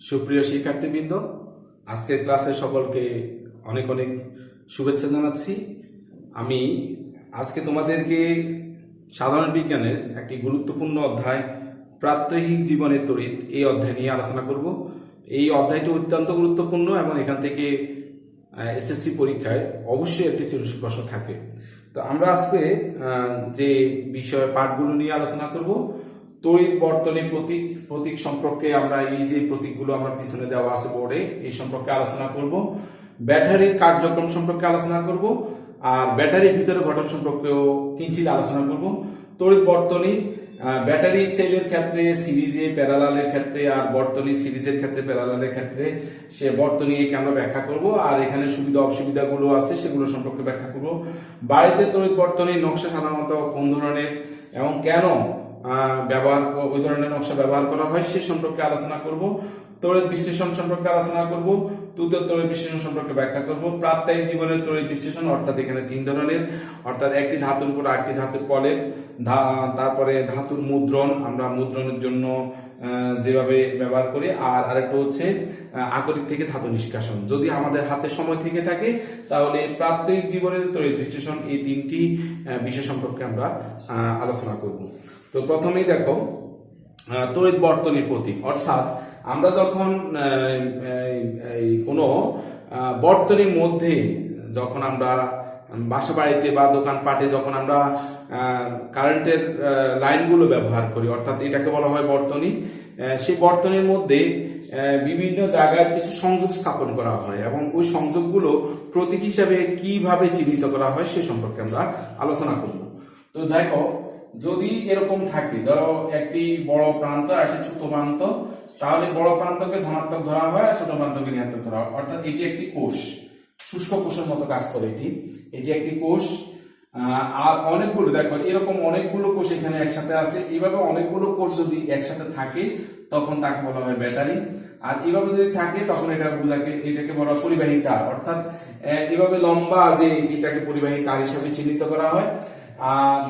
সুপ্রিয় শিক্ষার্থীবৃন্দ, আজকের ক্লাসে সকলকে অনেক অনেক শুভেচ্ছা জানাচ্ছি। আমি আজকে তোমাদেরকে সাধারণ বিজ্ঞানের একটি গুরুত্বপূর্ণ অধ্যায় প্রাত্যহিক জীবনের তড়িৎ এই অধ্যায় নিয়ে আলোচনা করব। এই অধ্যায়টি অত্যন্ত গুরুত্বপূর্ণ এবং এখান থেকে এসএসসি পরীক্ষায় অবশ্যই একটি সৃজনশীল প্রশ্ন থাকে। তো আমরা আজকে যে বিষয় পাঠগুলো নিয়ে আলোচনা করব, তড়িৎ বর্তনী প্রতীক সম্পর্কে আমরা এই যে প্রতীকগুলো আমার পিছনে দেওয়া আছে বোর্ডে, এই সম্পর্কে আলোচনা করব। ব্যাটারির কার্যক্রম সম্পর্কে আলোচনা করব, আর ব্যাটারির ভিতরে ঘটনা সম্পর্কেও কিঞ্চিত আলোচনা করব। তড়িৎ বর্তনী ব্যাটারি সেলের ক্ষেত্রে সিরিজে প্যারালালের ক্ষেত্রে, আর বর্তনী সিরিজের ক্ষেত্রে প্যারালালের ক্ষেত্রে সে বর্তনীকে আমরা ব্যাখ্যা করব, আর এখানে সুবিধা অসুবিধাগুলো আছে সেগুলো সম্পর্কে ব্যাখ্যা করব। বাড়িতে তড়িৎ বর্তনীর নকশা সাধারণত কোন ধরনের এবং কেন ওই ধরনের নকশা ব্যবহার করা হয় সে সম্পর্কে আলোচনা করব। তড়িৎ বিশ্লেষণ সম্পর্কে আলোচনা করব, তুল্য তড়িৎ বিশ্লেষণ সম্পর্কে ব্যাখ্যা করব। প্রাত্যহিক জীবনের তড়িৎ বিশ্লেষণ অর্থাৎ এখানে তিন ধরনের, অর্থাৎ একটি ধাতুর উপর আরেকটি ধাতুর প্রলেপ, তারপরে ধাতুর মুদ্রণ, আমরা মুদ্রণের জন্য যেভাবে ব্যবহার করি, আর আরেকটা হচ্ছে আকরিক থেকে ধাতু নিষ্কাশন। যদি আমাদের হাতে সময় থেকে থাকে তাহলে প্রাত্যহিক জীবনের তড়িৎ বিশ্লেষণ এই তিনটি বিষয় সম্পর্কে আমরা আলোচনা করব। তো প্রথমেই দেখো তড়িৎ বর্তনীর প্রতীক, অর্থাৎ আমরা যখন কোনো বর্তনীর মধ্যে যখন আমরা বাসা বাড়িতে বা দোকানপাটে যখন আমরা কারেন্টের লাইনগুলো ব্যবহার করি, অর্থাৎ এটাকে বলা হয় বর্তনী। সেই বর্তনীর মধ্যে বিভিন্ন জায়গায় কিছু সংযোগ স্থাপন করা হয় এবং ওই সংযোগগুলো প্রতীক হিসাবে কিভাবে চিহ্নিত করা হয় সে সম্পর্কে আমরা আলোচনা করব। তো দেখো, যদি এরকম থাকে, ধরো একটি বড় প্রান্ত আর একটি ছোট প্রান্ত, তাহলে বড় প্রান্তকে ধনাত্মক ধরা হয় আর ছোট প্রান্তকে ঋণাত্মক ধরা হয়। অর্থাৎ এটি একটি কোষ, শুষ্ক কোষের মতো কাজ করে এটি একটি কোষ। আর অনেকগুলো, দেখো এরকম অনেকগুলো কোষ এখানে একসাথে আছে। এইভাবে অনেকগুলো কোষ যদি একসাথে থাকে তখন তাকে বলা হয় ব্যাটারি। আর এইভাবে যদি থাকে তখন এটাকে বলা হয় পরিবাহী তার, অর্থাৎ এভাবে লম্বা যে এটাকে পরিবাহী তার হিসাবে চিহ্নিত করা হয়।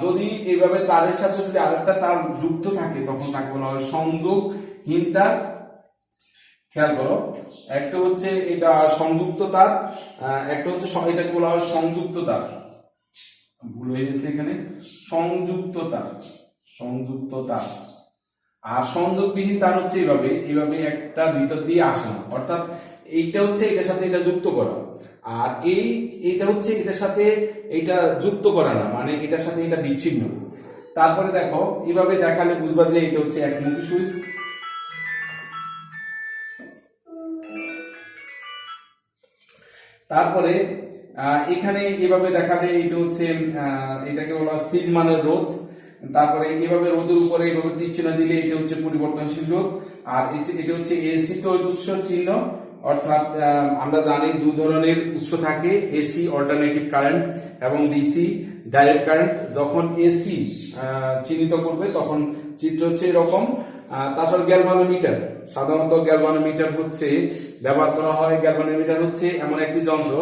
যদি এইভাবে তারের সাথে যদি আরেকটা তার যুক্ত থাকে তখন তাকে বলা হয় সংযোগহীন তার। খেয়াল করো, একটা হচ্ছে এটা সংযুক্ত তার, একটা হচ্ছে এটাকে বলা হয় সংযুক্ত তার। ভুল হয়ে গেছে এখানে, সংযুক্ত তার। আর সংযোগবিহীন তার হচ্ছে এইভাবে একটা ভিতর দিয়ে আসে না, অর্থাৎ এইটা হচ্ছে এটার সাথে এটা যুক্ত করা, আর এইটা হচ্ছে এটার সাথে এটা যুক্ত করা না, মানে এটার সাথে এটা বিচ্ছিন্ন। তারপরে দেখো, এইভাবে দেখালে বুঝবা যে এটা হচ্ছে একমুখী সুইচ। তারপরে এখানে এভাবে দেখালে এটা হচ্ছে এটাকে বলা হয় স্থির মানের রোধ। তারপরে এভাবে রোধের উপরে এভাবে তীর চিহ্ন দিলে এটা হচ্ছে পরিবর্তনশীল রোধ। আর এটা হচ্ছে এসি তড়িৎ উৎস চিহ্ন, অর্থাৎ আমরা জানি দুই ধরনের উৎস থাকে, এসি অল্টারনেটিভ কারেন্ট এবং ডিসি ডাইরেক্ট কারেন্ট। যখন এসি চিহ্নিত করবে তখন চিত্র হচ্ছে এরকম। তারপর গ্যালভানোমিটার, সাধারণত গ্যালভানোমিটার হচ্ছে ব্যবহার করা হয়। গ্যালভানোমিটার হচ্ছে এমন একটি যন্ত্র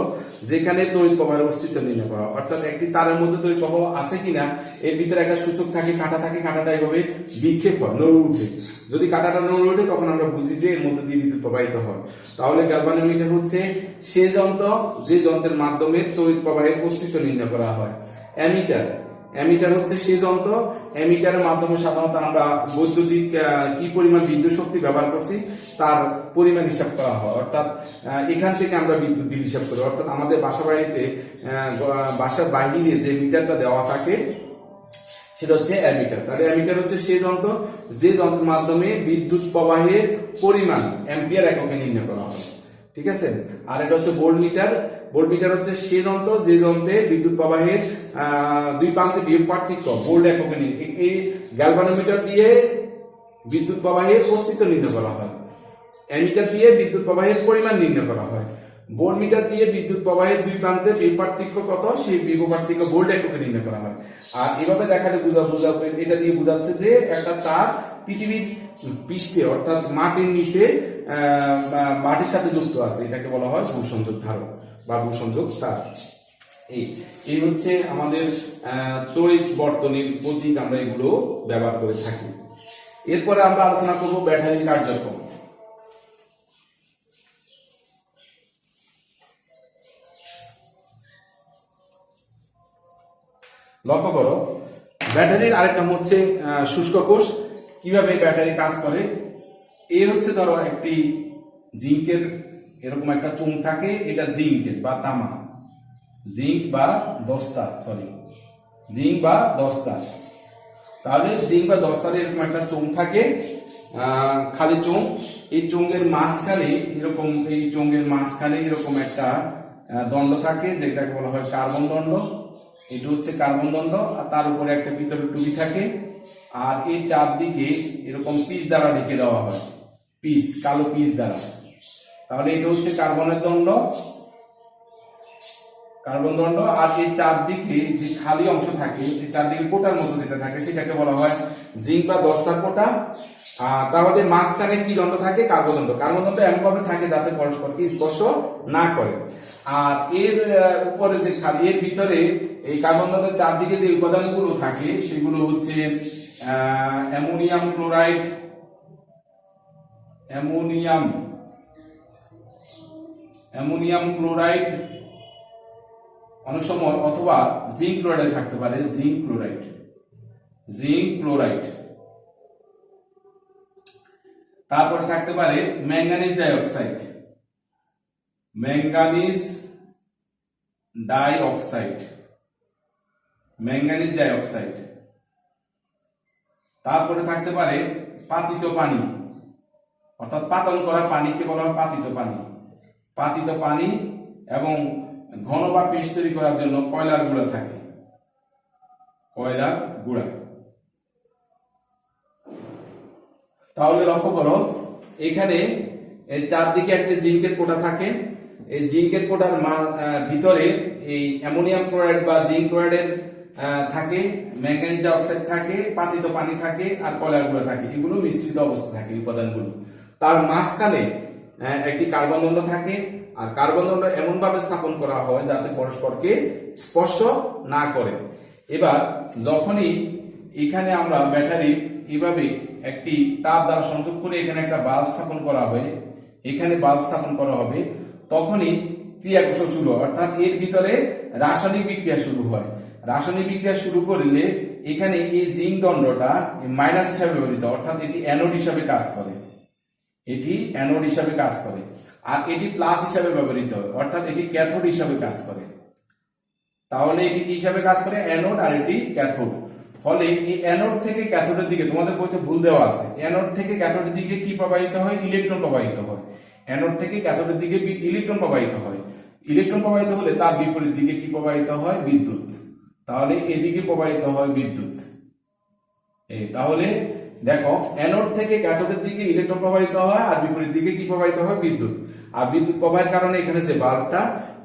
যেখানে তড়িৎ প্রবাহের অস্তিত্ব নির্ণয় করা, অর্থাৎ একটি তারের মধ্যে তড়িৎ প্রবাহ আছে কিনা এর ভিতরে একটা সূচক থাকে, কাঁটা থাকে, কাঁটাটা এভাবে বিক্ষেপ হয়, নড়ে উঠে। যদি কাঁটাটা নড়ে ওঠে তখন আমরা বুঝি যে এর মধ্যে দিয়ে বিদ্যুৎ প্রবাহিত হয়। তাহলে গ্যালভানোমিটার হচ্ছে সে যন্ত্র যে যন্ত্রের মাধ্যমে তড়িৎ প্রবাহের অস্তিত্ব নির্ণয় করা হয়। অ্যামিটার হচ্ছে সেই যন্ত্র, অ্যামিটারের মাধ্যমে সাধারণত আমরা বৈদ্যুতিক কি পরিমাণ বিদ্যুৎ শক্তি ব্যবহার করছি তার পরিমাণ হিসাব করা হয়, অর্থাৎ এখান থেকে আমরা বিদ্যুৎ বিল হিসাব করি। অর্থাৎ আমাদের বাসার বাহিরে যে মিটারটা দেওয়া থাকে সেটা হচ্ছে অ্যামিটার। তাহলে অ্যামিটার হচ্ছে সেই যন্ত্র যে যন্ত্রের মাধ্যমে বিদ্যুৎ প্রবাহের পরিমাণ অ্যাম্পিয়ার এককে নির্ণয় করা হয়, ঠিক আছে। আর এটা হচ্ছে ভোল্টমিটার হচ্ছে সে যন্ত্র যে যন্ত্রে বিদ্যুৎ প্রবাহের দুই প্রান্তে বিভব পার্থক্য ভোল্ট এককে এই গ্যালভানোমিটার দিয়ে বিদ্যুৎ প্রবাহের অস্তিত্ব নির্ণয় করা হয়, অ্যামিটার দিয়ে বিদ্যুৎ প্রবাহের পরিমাণ নির্ণয় করা হয়, ভোল্টমিটার দিয়ে বিদ্যুৎ প্রবাহের দুই প্রান্তে বিভব পার্থক্য কত সেই বিভব পার্থক্য ভোল্ট এককে নির্ণয় করা হয়। আর এভাবে দেখালে বোঝাবে এটা দিয়ে বোঝাচ্ছে যে একটা তার পৃথিবীর পৃষ্ঠে অর্থাৎ মাটির নিচে মাটির সাথে যুক্ত আছে, এটাকে বলা হয় ভূসংযোগ ধারক বা ভূসংযোগ তার। এই হচ্ছে আমাদের তড়িৎ বর্তনীর প্রতীক, আমরা এগুলো ব্যবহার করে থাকি। এরপরে আমরা আলোচনা করব ব্যাটারির কার্যক্রম। লক্ষ্য করো, ব্যাটারির আরেকটা নাম হচ্ছে শুষ্ক কোষ। কিভাবে ব্যাটারি কাজ করে, এর হচ্ছে ধরো একটি জিঙ্কের এরকম একটা চুং থাকে, এটা জিঙ্কের বা তামা, জিঙ্ক বা দস্তা, জিঙ্ক বা দস্তা। তাহলে জিঙ্ক বা দস্তার এরকম একটা চোঙ থাকে, খালি চোঙ। এই চোঙের মাঝখানে এরকম, এই চোঙের মাঝখানে এরকম একটা দণ্ড থাকে, যেটাকে বলা হয় কার্বন দণ্ড। এটা হচ্ছে কার্বন দণ্ড, আর তার উপরে একটা পিতলের টুপি থাকে, আর এই চারদিকে এরকম পিচ দ্বারা ঢেকে দেওয়া হয়, পিচ, কালো পিচ দ্বারা। তাহলে এটা হচ্ছে কার্বনের দণ্ড, কার্বন দণ্ড। আর এই চারদিকে যে খালি অংশ থাকে, এই চারদিকে কোটার মতো যেটা থাকে, সেটাকে বলা হয় জিঙ্ক বা দস্তার কোটা। তাহলে মাঝখানে কি দণ্ড থাকে? কার্বন দণ্ড। কার্বন দণ্ড এমনভাবে থাকে যাতে পরস্পরকে স্পর্শ না করে। আর এর উপরে যে খালি, এর ভিতরে এই কার্বন দণ্ডের চারদিকে যে উপাদানগুলো থাকে সেগুলো হচ্ছে অ্যামোনিয়াম ক্লোরাইড, অ্যামোনিয়াম ক্লোরাইড অনেক সময়, অথবা জিঙ্ক ক্লোরাইড থাকতে পারে, জিঙ্ক ক্লোরাইড। তারপরে থাকতে পারে ম্যাঙ্গানিজ ডাইঅক্সাইড। তারপরে থাকতে পারে পাতিত পানি, অর্থাৎ পাতন করা পানিকে বলা হয় পাতিত পানি। এবং ঘন বা পেস্ট তৈরি করার জন্য কয়লার গুঁড়া থাকে, তাহলে লক্ষ্য করো, এখানে চারদিকে একটা জিঙ্কের কোটা থাকে। এই জিঙ্কের কোটার ভিতরে এই অ্যামোনিয়াম ক্লোরাইড বা জিঙ্ক ক্লোরাইডের থাকে, ম্যাঙ্গানিজ ডাইঅক্সাইড থাকে, পাতিত পানি থাকে, আর কয়লার গুঁড়া থাকে। এগুলো মিশ্রিত অবস্থা থাকে উপাদানগুলো। তার মাঝখানে একটি কার্বন দণ্ড থাকে, আর কার্বন দণ্ড এমন ভাবে স্থাপন করা হয় যাতে পরস্পরকে স্পর্শ না করে। এবার যখনই এখানে আমরা ব্যাটারি এভাবে একটি তার দ্বারা সংযোগ করে এখানে একটা বাল্ব স্থাপন করা হবে, তখনই ক্রিয়া কোষ শুরু হয়, অর্থাৎ এর ভিতরে রাসায়নিক বিক্রিয়া শুরু হয়। রাসায়নিক বিক্রিয়া শুরু করলে এখানে এই জিঙ্ক দণ্ডটা মাইনাস হিসাবে ব্যবহৃত, অর্থাৎ এটি অ্যানোড হিসাবে কাজ করে, আর এটি প্লাস হিসাবে ব্যবহৃত হয়, অর্থাৎ এটি ক্যাথোড হিসাবে কাজ করে। তাহলে এটি কি হিসাবে কাজ করে? অ্যানোড, আর এটি ক্যাথোড। ফলে এই অ্যানোড থেকে ক্যাথোডের দিকে, তোমাদের বইতে ভুল দেওয়া আছে, অ্যানোড থেকে ক্যাথোডের দিকে কি প্রবাহিত হয়? ইলেকট্রন প্রবাহিত হয়। অ্যানোড থেকে ক্যাথোডের দিকে ইলেকট্রন প্রবাহিত হয়। ইলেকট্রন প্রবাহিত হলে তার বিপরীত দিকে কি প্রবাহিত হয়? বিদ্যুৎ। তাহলে এদিকে প্রবাহিত হয় বিদ্যুৎ। তাহলে দেখো, অ্যানোড থেকে ক্যাথোডের দিকে ইলেকট্রন প্রবাহিত হয়, আর বিপরীত দিকে কি প্রবাহিত হয়? বিদ্যুৎ। আর বিদ্যুৎ প্রবাহের কারণে এখানে যে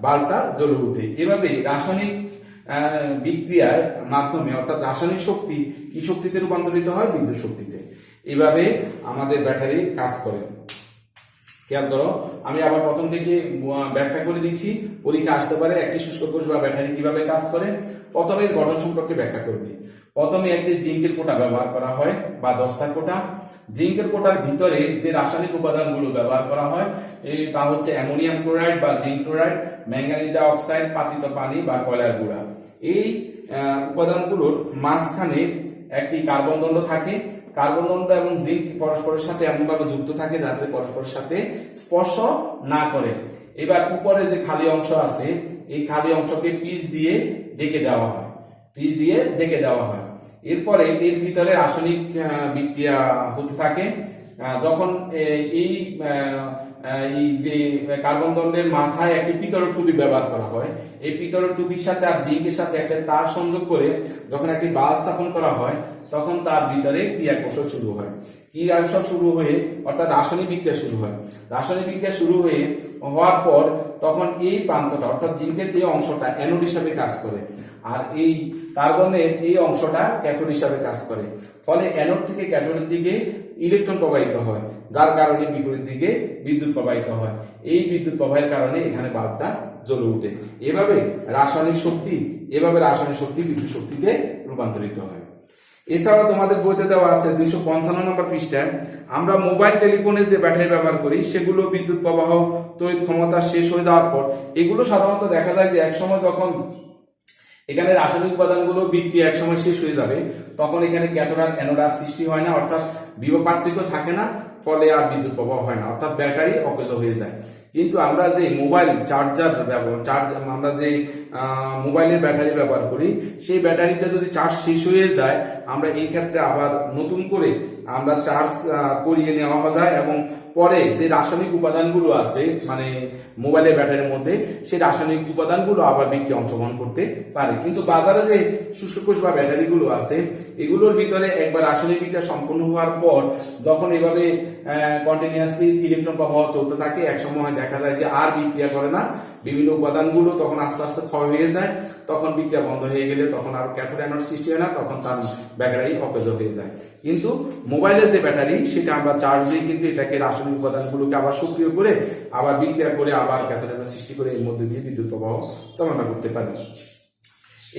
বাল্বটা জ্বলে ওঠে। এভাবে রাসায়নিক বিক্রিয়ার মাধ্যমে, অর্থাৎ রাসায়নিক শক্তি কি শক্তিতে রূপান্তরিত হয়? বিদ্যুৎ শক্তিতে। এভাবে আমাদের ব্যাটারি কাজ করে। খেয়াল করো, আমি আবার প্রথম থেকে ব্যাখ্যা করে দিচ্ছি, পরীক্ষা আসতে পারে একটি শুষ্ক কোষ বা ব্যাটারি কিভাবে কাজ করে। প্রথমে গঠন সম্পর্কে ব্যাখ্যা করবি। প্রথমে একটি জিঙ্কের কোটা ব্যবহার করা হয় বা দস্তার কোটা। জিঙ্কের কোটার ভিতরে যে রাসায়নিক উপাদানগুলো ব্যবহার করা হয় তা হচ্ছে অ্যামোনিয়াম ক্লোরাইড বা জিঙ্ক ক্লোরাইড, ম্যাঙ্গানিজ ডাইঅক্সাইড, পাতিত পানি বা কয়লার গুঁড়া। এই উপাদানগুলোর মাঝখানে একটি কার্বন দণ্ড থাকে। কার্বন দণ্ড এবং জিঙ্ক পরস্পরের সাথে এমনভাবে যুক্ত থাকে যাতে পরস্পরের সাথে স্পর্শ না করে। এবার উপরে যে খালি অংশ আছে, এই খালি অংশকে পিচ দিয়ে ঢেকে দেওয়া হয়। এরপরে এর ভিতরে রাসায়নিক বিক্রিয়া হতে থাকে। যখন এই যে কার্বন দণ্ডের মাথায় একটি পিতলের টুপি ব্যবহার করা হয়, এই পিতলের টুপির সাথে আর জিঙ্কের সাথে একটা তার সংযোগ করে যখন একটি বাল্ব স্থাপন করা হয়, তখন তার ভিতরে ক্রিয়া কোষ শুরু হয়। অর্থাৎ রাসায়নিক বিক্রিয়া শুরু হওয়ার পর তখন এই প্রান্তটা, অর্থাৎ জিঙ্কের এই অংশটা অ্যানোড হিসাবে কাজ করে, আর এই কার্বনের এই অংশটা ক্যাথোড হিসাবে কাজ করে। ফলে অ্যানোড থেকে ক্যাথোডের দিকে ইলেকট্রন প্রবাহিত হয়, যার কারণে বিপরীত দিকে বিদ্যুৎ প্রবাহিত হয়। এই বিদ্যুৎ প্রবাহের কারণে এখানে বাল্বটা জ্বলে ওঠে। এভাবে রাসায়নিক শক্তি বিদ্যুৎ শক্তিতে রূপান্তরিত হয়। এছাড়াও তোমাদের বইতে দেওয়া আছে 255 নম্বর পৃষ্ঠায়, আমরা মোবাইল টেলিফোনে যে ব্যাটারি ব্যবহার করি সেগুলো বিদ্যুৎ প্রবাহ, তড়িৎ ক্ষমতা শেষ হয়ে যাওয়ার পর এগুলো সাধারণত দেখা যায় যে একসময় যখন এখানে রাসায়নিক উপাদানগুলো বিক্রিয়া একসময় শেষ হয়ে যাবে, তখন এখানে ক্যাথোড আর অ্যানোড আর সৃষ্টি হয় না, অর্থাৎ বিভব পার্থক্য থাকে না, ফলে আর বিদ্যুৎ প্রবাহ হয় না, অর্থাৎ ব্যাটারি অকেজ হয়ে যায়। কিন্তু আমরা যে মোবাইল চার্জার আমরা যে মোবাইলের ব্যাটারি ব্যবহার করি, সেই ব্যাটারিটা যদি চার্জ শেষ হয়ে যায়, আমরা এই ক্ষেত্রে আবার নতুন করে আমরা চার্জ করিয়ে নেওয়া যায়, এবং পরে যে রাসায়নিক উপাদানগুলো আছে মানে মোবাইলের ব্যাটারির মধ্যে, সেই রাসায়নিক উপাদানগুলো আবার বিক্রিয়া অংশগ্রহণ করতে পারে। কিন্তু বাজারে যে শুষ্ক কোষ বা ব্যাটারিগুলো আছে, এগুলোর ভিতরে একবার রাসায়নিক বিক্রিয়া সম্পূর্ণ হওয়ার পর যখন এভাবে কন্টিনিউয়াসলি ইলেকট্রন প্রবাহ চলতে থাকে, এক সময় দেখা যায় যে আর বিক্রিয়া করে না, বিভিন্ন উপাদানগুলো তখন আস্তে আস্তে ক্ষয় হয়ে যায়, তখন বিক্রিয়া বন্ধ হয়ে গেলে তখন আর ক্যাথোড অ্যানোড সৃষ্টি হয় না, তখন তার ব্যাটারি অকেজ হয়ে যায়। কিন্তু মোবাইলের যে ব্যাটারি, সেটা আমরা চার্জ দিয়ে কিন্তু এটাকে রাসায়নিক উপাদানগুলোকে আবার সক্রিয় করে আবার বিক্রিয়া করে আবার ক্যাথোড অ্যানোড সৃষ্টি করে এর মধ্যে দিয়ে বিদ্যুৎ প্রবাহ চালনা করতে পারি।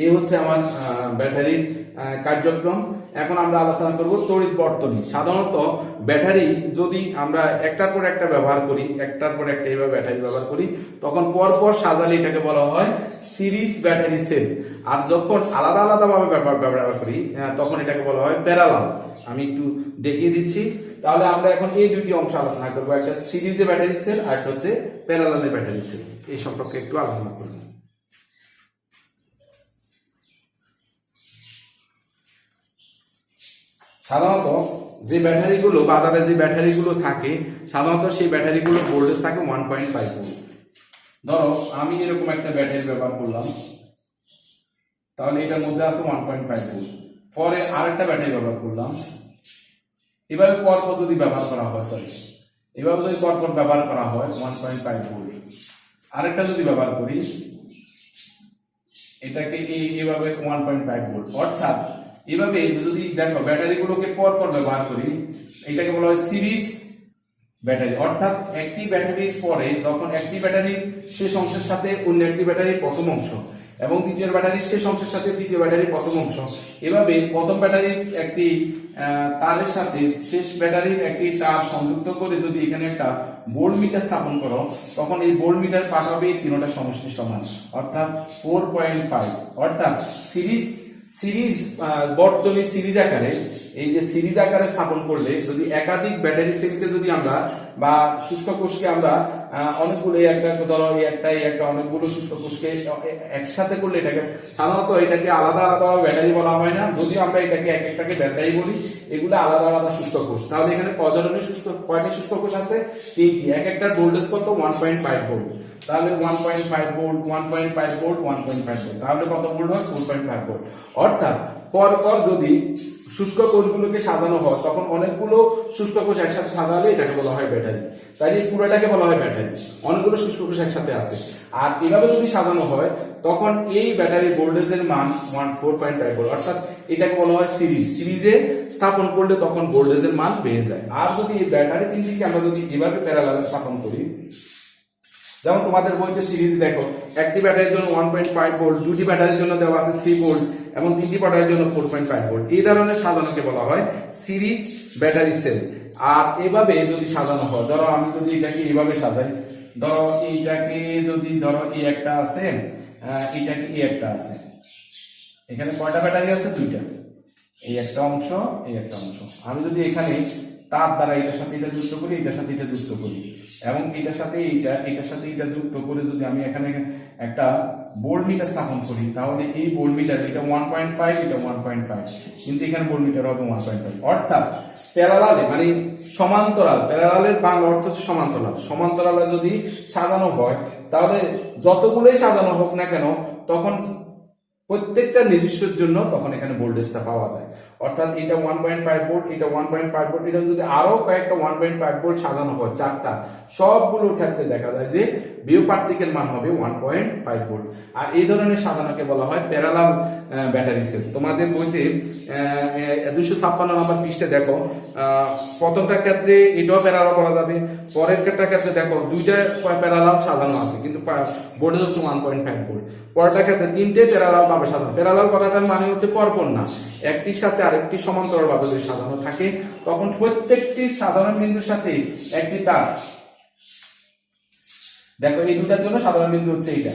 এই হচ্ছে আমার ব্যাটারির কার্যক্রম। এখন আমরা আলোচনা করব তড়িৎ বর্তনী। সাধারণত ব্যাটারি যদি আমরা একটার পর একটা ব্যবহার করি, একটার পর একটা এইভাবে ব্যাটারি ব্যবহার করি, তখন পরপর সাজালে এটাকে বলা হয় সিরিজ ব্যাটারি সেল। আর যখন আলাদা আলাদা ভাবে ব্যবহার করি, তখন এটাকে বলা হয় প্যারালাল। আমি একটু দেখিয়ে দিচ্ছি। তাহলে আমরা এখন এই দুটি অংশ আলোচনা করবো, একটা সিরিজে ব্যাটারি সেল আর একটা হচ্ছে প্যারালালে ব্যাটারি সেল। এই সম্পর্কে একটু আলোচনা করব। সাধারণত যে ব্যাটারিগুলো বাজারে যে ব্যাটারিগুলো থাকে, সাধারণত সেই ব্যাটারিগুলো ভোল্টেজ থাকে 1.5 ভোল্ট। ধরো আমি এরকম একটা ব্যাটারি ব্যবহার করলাম, তাহলে এটার মধ্যে আছে 1.5 ভোল্ট। পরে আরেকটা ব্যাটারি ব্যবহার করলাম, এভাবে পরপর যদি ব্যবহার করা হয়, এভাবে যদি পরপর ব্যবহার করা হয় 1.5 ভোল্ট। আরেকটা যদি ব্যবহার করি, এটাকে এইভাবে 1.5 ভোল্ট। অর্থাৎ এভাবে যদি দেখো ব্যাটারিগুলোকে পরপর ব্যবহার করি, এটাকে বলা হয় সিরিজ ব্যাটারি। অর্থাৎ একটি ব্যাটারির পরে যখন একটি ব্যাটারির শেষ অংশের সাথে অন্য একটি ব্যাটারির প্রথম অংশ, এবং দ্বিতীয় ব্যাটারির শেষ অংশের সাথে তৃতীয় ব্যাটারির প্রথম অংশ, এভাবে প্রথম ব্যাটারির একটি তারের সাথে শেষ ব্যাটারির একটি তার সংযুক্ত করে যদি এখানে একটা ভোল্ট মিটার স্থাপন করো, তখন এই ভোল্ট মিটার পাঠাবে এই তিনটা সমষ্টির সমান, অর্থাৎ 4.5। অর্থাৎ সিরিজ বর্তনী সিরিজ আকারে, এই যে সিরিজ আকারে স্থাপন করলে যদি একাধিক ব্যাটারি সেলকে যদি আমরা বা শুষ্ক কোষকে আমরা অনেকগুলো একটা ধরো একটা অনেকগুলো শুষ্ক কোষকে একসাথে করলে এটাকে সাধারণত এটাকে আলাদা আলাদা ব্যাটারি বলা হয় না, যদিও আমরা এটাকে এক একটাকে ব্যাটারি বলি। এগুলো আলাদা আলাদা শুষ্ক কোষ। তাহলে এখানে কয়টি শুষ্ক কোষ আছে? 3টি। এক একটার ভোল্টেজ কত? 1.5 ভোল্ট। তাহলে 1.5 ভোল্ট, 1.5 ভোল্ট, 1.5 ভোল্ট, তাহলে কত ভোল্ট হয়? 4.5 ভোল্ট। অর্থাৎ পরপর যদি শুষ্ক কোষগুলোকে সাজানো হয়, তখন অনেকগুলো শুষ্ক কোষ একসাথে সাজালে এটাকে বলা হয় ব্যাটারি। তাই এই পুরোটাকে বলা হয় ব্যাটারি, অনেকগুলো শুষ্ক কোষ একসাথে আছে। আর এভাবে যদি সাজানো হয়, তখন এই ব্যাটারি ভোল্টেজের মান 4.5 ভোল্ট। অর্থাৎ এটাকে বলা হয় সিরিজে স্থাপন করলে তখন ভোল্টেজের মান বেড়ে যায়। আর যদি এই ব্যাটারি তিনটিকে আমরা যদি এভাবে প্যারালালে স্থাপন করি, যেমন তোমাদের বইতে সিরিজ দেখো, একটি ব্যাটারির জন্য 1.5 ভোল্ট, দুটি ব্যাটারির জন্য দেওয়া আছে 3 ভোল্ট, এবং তিনটি ব্যাটারির জন্য 4.5 ভোল্ট। এই ধরনের সাজানোকে বলা হয় সিরিজ ব্যাটারি সেল। আর এভাবে যদি সাজানো হয়, ধরো আমি যদি এটাকে এইভাবে সাজাই, ধরো এইটাকে যদি ধরো এই একটা আছে, এটাকে এই একটা আছে, এখানে কয়টা ব্যাটারি আছে? 2টা। এই একটা অংশ, এই একটা অংশ। আমি যদি এখানে তার দ্বারা এটার সাথে এটা যুক্ত করি, এটার সাথে এটা যুক্ত করি, এবং এটার সাথে এটার সাথে এটা যুক্ত করে যদি আমি এখানে একটা ভোল্ট মিটার স্থাপন করি, তাহলে এই ভোল্ট মিটার, এটা 1.5, এটা 1.5, কিন্তু এখানে ভোল্ট মিটার হবে 1.5। অর্থাৎ প্যারালালে মানে সমান্তরাল, প্যারালালের বাংলা অর্থ হচ্ছে সমান্তরাল। সমান্তরালে যদি সাজানো হয়, তাহলে যতগুলোই সাজানো হোক না কেন, তখন প্রত্যেকটা নিজস্বের জন্য তখন এখানে ভোল্টেজটা পাওয়া যায়। অর্থাৎ এটা 1.5 ভোল্ট, এটা 1.5 ভোল্ট, এটা যদি আরো কয়েকটা 1.5 ভোল্ট সাজানো হয়, 4টা, সবগুলোর ক্ষেত্রে দেখা যায় যে বিভব পার্থক্যের মান হবে 1.5 ভোল্ট। আর এই ধরনের সাজানোকে বলা হয় প্যারালাল ব্যাটারি সেল। তোমাদের বইতে 256 নম্বর পৃষ্ঠাে দেখো, প্রথমটার ক্ষেত্রে এটাও প্যারালাল বলা যাবে, পরেরটার ক্ষেত্রে দেখো 2টা প্যারালাল সাজানো আছে, কিন্তু ভোল্টেজ হচ্ছে 1.5 ভোল্ট। পরেরটার ক্ষেত্রে 3টে প্যারালাল ভাবে সাজানো। প্যারালাল কথাটার মানে হচ্ছে পরপর না, একটির সাথে আরেকটি সমান্তরাল ভাবে যদি সাজানো থাকে, তখন প্রত্যেকটি সাধারণ বিন্দুর সাথে একটি তার, দেখো এই দুটার জন্য সাধারণ বিন্দু হচ্ছে এইটা,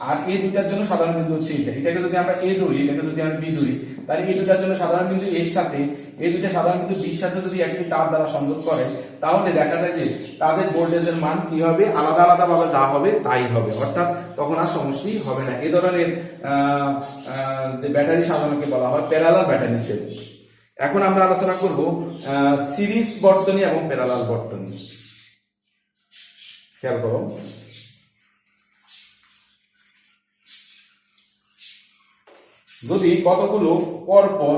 আর এই দুইটার জন্য সাধারণ বিন্দু হচ্ছে এটা। এটাকে যদি আমরা এ ধরি, এটাকে যদি আমরা বি ধরি, তাহলে এই দুটার জন্য সাধারণ বিন্দু এর সাথে এই দুইটা সাধারণ বিন্দু বির সাথে যদি একটি তার দ্বারা সংযোগ করে, তাহলে দেখা যায় যে তাদের ভোল্টেজের মান কি হবে, আলাদা আলাদা ভাবে যা হবে তাই হবে, অর্থাৎ তখন আর সমষ্টি হবে না। এই ধরনের যে ব্যাটারি সাজানোকে বলা হয় প্যারালাল ব্যাটারি সেল। এখন আমরা আলোচনা করব সিরিজ বর্তনী এবং প্যারালাল বর্তনী। খেয়াল করো, যদি কতগুলো পরপর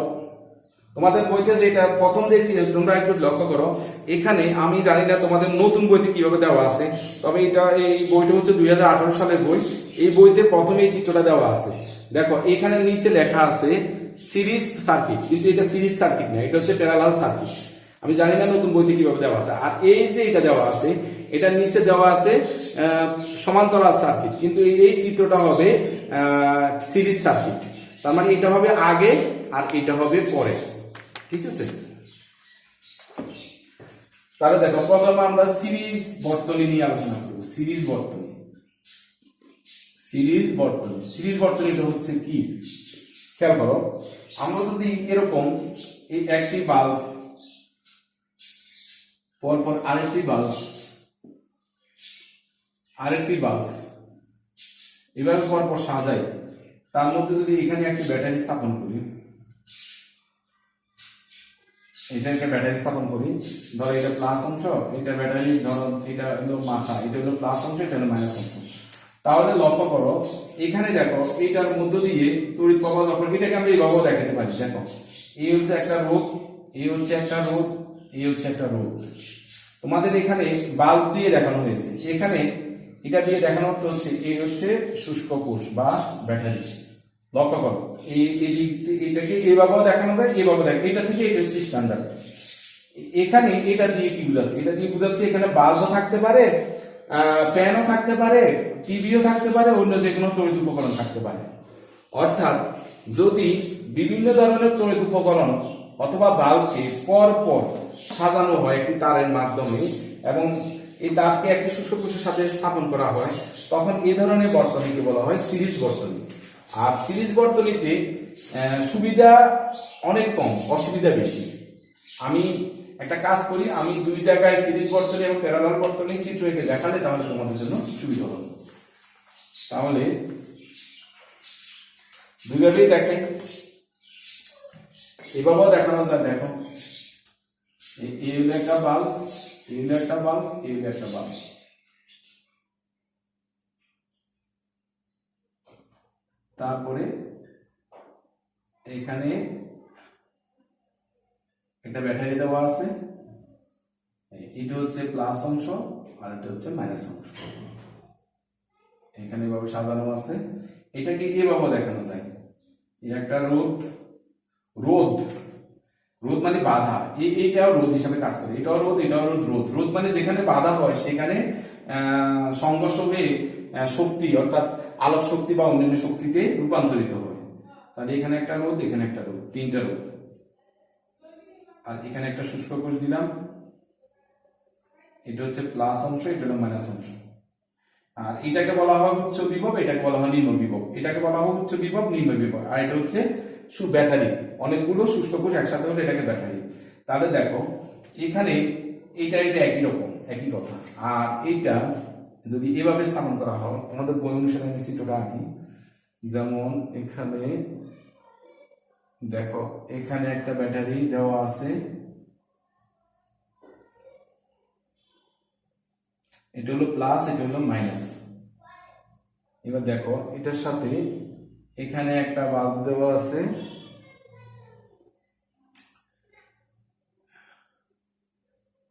তোমাদের বইতে যেটা প্রথম যে তোমরা একটু লক্ষ্য করো, এখানে আমি জানি না তোমাদের নতুন বইতে কিভাবে দেওয়া আছে, তবে এটা এই বইটা হচ্ছে 2018 সালের বই। এই বইতে প্রথমে এই চিত্রটা দেওয়া আছে। দেখো এখানে নিচে লেখা আছে সিরিজ সার্কিট, কিন্তু এটা সিরিজ সার্কিট না, এটা হচ্ছে প্যারালাল সার্কিট। আমি জানি না নতুন বইতে কিভাবে দেওয়া আছে। আর এই যে এটা দেওয়া আছে, এটার নিচে দেওয়া আছে সমান্তরাল সার্কিট, কিন্তু এই চিত্রটা হবে সিরিজ সার্কিট। তার মানে এটা হবে আগে আর এটা হবে পরে, ঠিক আছে? তাহলে দেখো প্রথমে আমরা সিরিজ বর্তনী নিয়ে আলোচনা করব। সিরিজ বর্তনী, সিরিজ বর্তনী, সিরিজ বর্তনীটা হচ্ছে কি? খেয়াল করো, আমরা যদি এরকম এই একটি বাল্ব পরপর আরেকটি বাল্ব এভাবে পরপর সাজাই, তার মধ্যে যদি এখানে একটি ব্যাটারি স্থাপন করি, এটা একটা ব্যাটারি স্থাপন করি, ধরো এটা প্লাস অংশ, এটা ব্যাটারি, ধরো এটা হলো মাথা, এটা হলো প্লাস অংশ, এটা হলো মাইনাস অংশ। তাহলে লক্ষ্য করো এখানে দেখো এইটার মধ্য দিয়ে তড়িৎ প্রবাহ যখন, এটাকে আমরা এইভাবেও দেখাতে পারি। দেখো এই হচ্ছে একটা রোধ, এই হচ্ছে একটা রোধ, এই হচ্ছে একটা রোধ। তোমাদের এখানে বাল্ব দিয়ে দেখানো হয়েছে, এখানে এটা দিয়ে দেখানো হচ্ছে এই হচ্ছে শুষ্ক কোষ বা ব্যাটারি। লক্ষ্য করো এটাকে এইভাবেও দেখানো যায়, এইভাবে দেখ, এটা থেকে এটা হচ্ছে স্ট্যান্ডার্ড। এখানে এটা দিয়ে কি বোঝাচ্ছে? এটা দিয়ে বোঝাচ্ছে এখানে বাল্বও থাকতে পারে, ফ্যানও থাকতে পারে, টিভিও থাকতে পারে, অন্য যে কোনো তড়িৎ উপকরণ থাকতে পারে। অর্থাৎ যদি বিভিন্ন ধরনের তড়িৎ উপকরণ অথবা বাল্বকে পরপর সাজানো হয় একটি তারের মাধ্যমে এবং এই তারকে একটি শুষ্ক কোষের সাথে স্থাপন করা হয়, তখন এই ধরনের বর্তনীকে বলা হয় সিরিজ বর্তনী। আর সিরিজ বর্তনীতে সুবিধা অনেক কম, অসুবিধা বেশি। আমি একটা কাজ করি, আমি দুই জায়গায় সিরিজ বর্তনী এবং প্যারালাল বর্তনীর চিত্র এঁকে দেখালে তাহলে তোমাদের জন্য সুবিধা হবে। তাহলে দুইভাবেই দেখাই, এভাবেও দেখানো যায়। দেখো এই হলো একটা বাল্ব, এই হলো একটা বাল্ব, এই হলো একটা বাল্ব। তারপরে এখানে একটা ব্যাটারি দেওয়া আছে, এটা হচ্ছে প্লাস অংশ আর এটা হচ্ছে মাইনাস অংশ। এখানে এভাবে সাজানো আছে। এটাকে এভাবে দেখানো যায়, এই একটা রোধ, রোধ রোধ মানে বাধা, এইটাও রোধ হিসাবে কাজ করে, এটাও রোধ, এটাও রোধ। রোধ রোধ মানে যেখানে বাধা হয় সেখানে সংঘর্ষ হয়ে শক্তি, অর্থাৎ আলোক শক্তি বা অন্যান্য শক্তিতে রূপান্তরিত হয়। তাহলে এখানে একটা রোধ, এখানে একটা রোধ, তিনটা রোধ। আর এখানে একটা শুষ্ক কোষ দিলাম, এটা হচ্ছে প্লাস অংশ, এটা হলো মাইনাস অংশ। আর এটাকে বলা হয় উচ্চ বিভব, এটাকে বলা হয় নিম্ন বিভব। এটাকে বলা হয় উচ্চ বিভব, নিম্ন বিভব। আর এটা হচ্ছে ব্যাটারি, অনেকগুলো শুষ্ক কোষ একসাথে হলে এটাকে ব্যাটারি। তাহলে দেখো এখানে এটা একই রকম, একই কথা। আর এইটা যদি এভাবে স্থাপন করা হয়, আমাদের বই অনুসারে আমি চিত্রটা আঁকি। যেমন এখানে দেখো এখানে একটা ব্যাটারি দেওয়া আছে, এটা হলো প্লাস, এটা হলো মাইনাস। এবার দেখো এটার সাথে এখানে একটা বাল্ব দেওয়া আছে,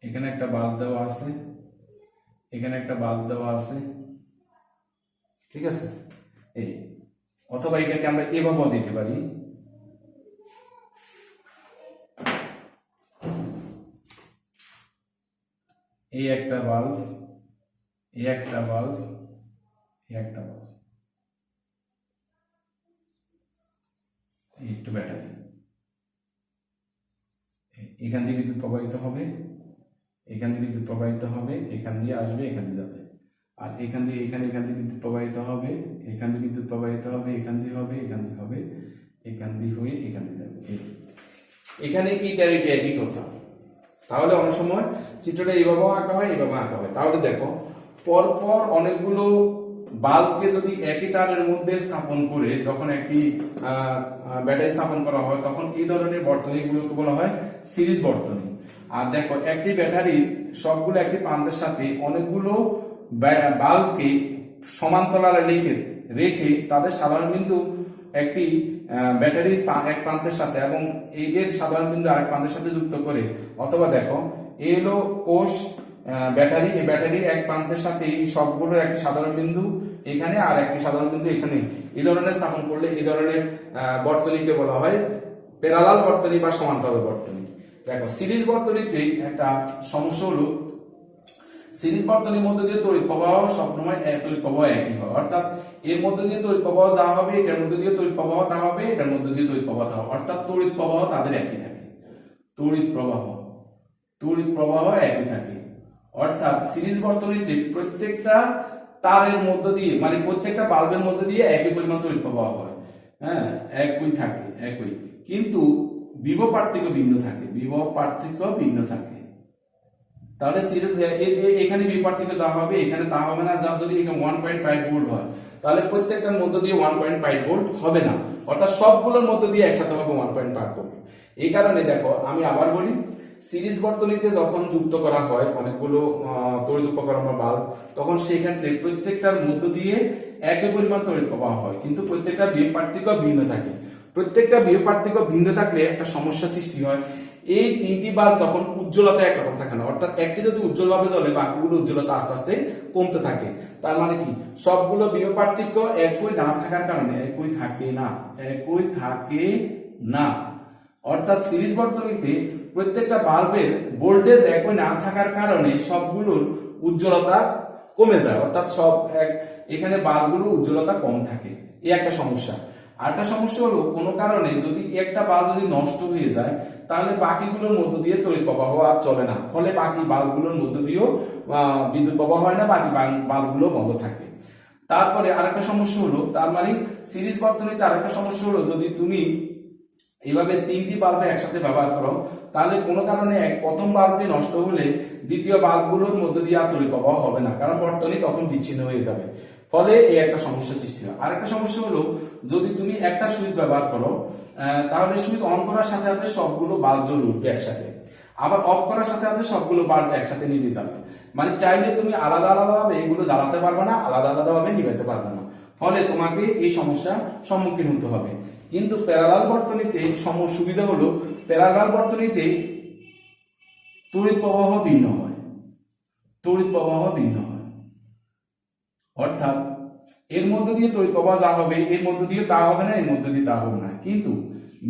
এখানে একটা বাল্ব দেওয়া আছে, এখানে একটা বাল্ব দেওয়া আছে, ঠিক আছে? এই অথবা এটাকে আমরা এভাবেও দিতে পারি, এই একটা বাল্ব, এই একটা বাল্ব, এই একটা বাল্ব, এই একটু ব্যাটারি। এখান দিয়ে বিদ্যুৎ প্রবাহিত হবে, এখান দিয়ে বিদ্যুৎ প্রবাহিত হবে, এখান দিয়ে আসবে, এখান দিয়ে যাবে। আর এখান দিয়ে এখান দিয়ে বিদ্যুৎ প্রবাহিত হবে, এখান দিয়ে বিদ্যুৎ প্রবাহিত হবে, এখান দিয়ে হবে, এখান দিয়ে হবে, এখান দিয়ে হয়ে এখান দিয়ে যাবে। এখানে এইটার এটা একই কথা। তাহলে অনেক সময় চিত্রটা এইভাবেও আঁকা হয়, এইভাবে আঁকা হয়। তাহলে দেখো পরপর অনেকগুলো বাল্বকে যদি একই তারের মধ্যে স্থাপন করে যখন একটি ব্যাটারি স্থাপন করা হয়, তখন এই ধরনের বর্তনীগুলোকে বলা হয় সিরিজ বর্তনী। আর দেখো একটি ব্যাটারি সবগুলো একটি প্রান্তের সাথে অনেকগুলো বাল্বকে সমান্তরালে রেখে তাদের সাধারণ বিন্দু একটি ব্যাটারির এক প্রান্তের সাথে এবং এদের সাধারণ বিন্দু আরেক প্রান্তের সাথে যুক্ত করে, অথবা দেখো এই হলো কোষ ব্যাটারি, এই ব্যাটারি এক প্রান্তের সাথে সবগুলোর একটি সাধারণ বিন্দু এখানে আর একটি সাধারণ বিন্দু এখানে, এই ধরনের স্থাপন করলে এই ধরনের বর্তনীকে বলা হয় প্যারালাল বর্তনী বা সমান্তরাল বর্তনী। দেখো সিরিজ বর্তনীতে একটা সমস্যা হলো, সিরিজ বর্তনীর মধ্যে দিয়ে তড়িৎ প্রবাহ সবসময় তড়িৎ প্রবাহ একই হয়, অর্থাৎ এর মধ্যে দিয়ে তড়িৎ প্রবাহ যা হবে এটার মধ্যে দিয়ে তড়িৎ প্রবাহ তা হবে, এটার মধ্যে দিয়ে তড়িৎ প্রবাহ তা হবে, অর্থাৎ তড়িৎ প্রবাহ তাদের একই থাকে। তড়িৎ প্রবাহ একই থাকে, অর্থাৎ সিরিজ বর্তনীতে প্রত্যেকটা তারের মধ্য দিয়ে মানে প্রত্যেকটা বাল্বের মধ্যে দিয়ে একই পরিমাণ তড়িৎ প্রবাহ হয়, হ্যাঁ একই থাকে একই, কিন্তু বিভব পার্থক্য ভিন্ন থাকে। তাহলে এখানে বিভব পার্থক্য যা হবে এখানে তা হবে না। যা যদি এখানে 1.5 ভোল্ট হয় তাহলে প্রত্যেকটার মধ্য দিয়ে 1.5 ভোল্ট হবে না, অর্থাৎ সবগুলোর মধ্য দিয়ে একসাথে হবে 1.5 ভোল্ট। এই কারণে দেখো আমি আবার বলি, সিরিজ বর্তনীতে যখন যুক্ত করা হয় অনেকগুলো তড়িৎ উপকরণ বা বাল্ব, তখন সেই ক্ষেত্রে প্রত্যেকটার মধ্য দিয়ে একই পরিমাণ তড়িৎ প্রবাহ হয়, কিন্তু প্রত্যেকটা বিভব পার্থক্য ভিন্ন থাকে। প্রত্যেকটা বিভব পার্থক্য ভিন্ন থাকলে একটা সমস্যা সৃষ্টি হয়। এই তিনটি বাল্ব তখন উজ্জ্বলতা একরকম থাকে না, অর্থাৎ একটি যদি উজ্জ্বলভাবে জ্বলে বাকিগুলো উজ্জ্বলতা আস্তে আস্তে কমতে থাকে। তার মানে কি, সবগুলো বিভব পার্থক্য একই না থাকার কারণে একই থাকে না। অর্থাৎ সিরিজ বর্তনীতে প্রত্যেকটা বাল্বের ভোল্টেজ একই না থাকার কারণে সবগুলোর উজ্জ্বলতা কমে যায়, অর্থাৎ এখানে বাল্বগুলো উজ্জ্বলতা কম থাকে, এই একটা সমস্যা। আরেকটা সমস্যা হলো কোনো কারণে যদি একটা বাল্ব যদি নষ্ট হয়ে যায় তাহলে বাকিগুলোর মধ্য দিয়ে তড়িৎ প্রবাহ আর চলে না, ফলে বাকি বাল্বগুলোর মধ্য দিয়েও বিদ্যুৎ প্রবাহ হয় না, বাকি বাল্বগুলো বন্ধ থাকে। তারপরে আরেকটা সমস্যা হলো, তার মানে সিরিজ বর্তনীতে আরেকটা সমস্যা হলো, যদি তুমি এইভাবে তিনটি বাল্ব একসাথে ব্যবহার করো তাহলে কোনো কারণে প্রথম বাল্বটি নষ্ট হলে দ্বিতীয় বাল্বগুলোর মধ্য দিয়ে আর তড়িৎ প্রবাহ হবে না, কারণ বর্তনী তখন বিচ্ছিন্ন হয়ে যাবে, ফলে এই একটা সমস্যা সৃষ্টি হয়। আরেকটা সমস্যা হলো, যদি তুমি একটা সুইচ ব্যবহার করো তাহলে সুইচ অন করার সাথে সাথে সবগুলো বাল্ব জ্বলে উঠবে একসাথে, আবার অফ করার সাথে সাথে সবগুলো বাল্ব একসাথে নিভে যাবে। মানে চাইলে তুমি আলাদা আলাদাভাবে এগুলো জ্বালাতে পারবে না, আলাদা আলাদাভাবে নিভাতে পারবে না, ফলে তোমাকে এই সমস্যার সম্মুখীন হতে হবে। কিন্তু প্যারালাল বর্তনীতে সুবিধা হলো, প্যারালাল বর্তনীতে তড়িৎ প্রবাহ ভিন্ন হয়, অর্থাৎ এর মধ্যে দিয়ে তড়িৎ প্রবাহ যা হবে এর মধ্যে দিয়ে তা হবে না, এর মধ্যে দিয়ে তা হবে না। কিন্তু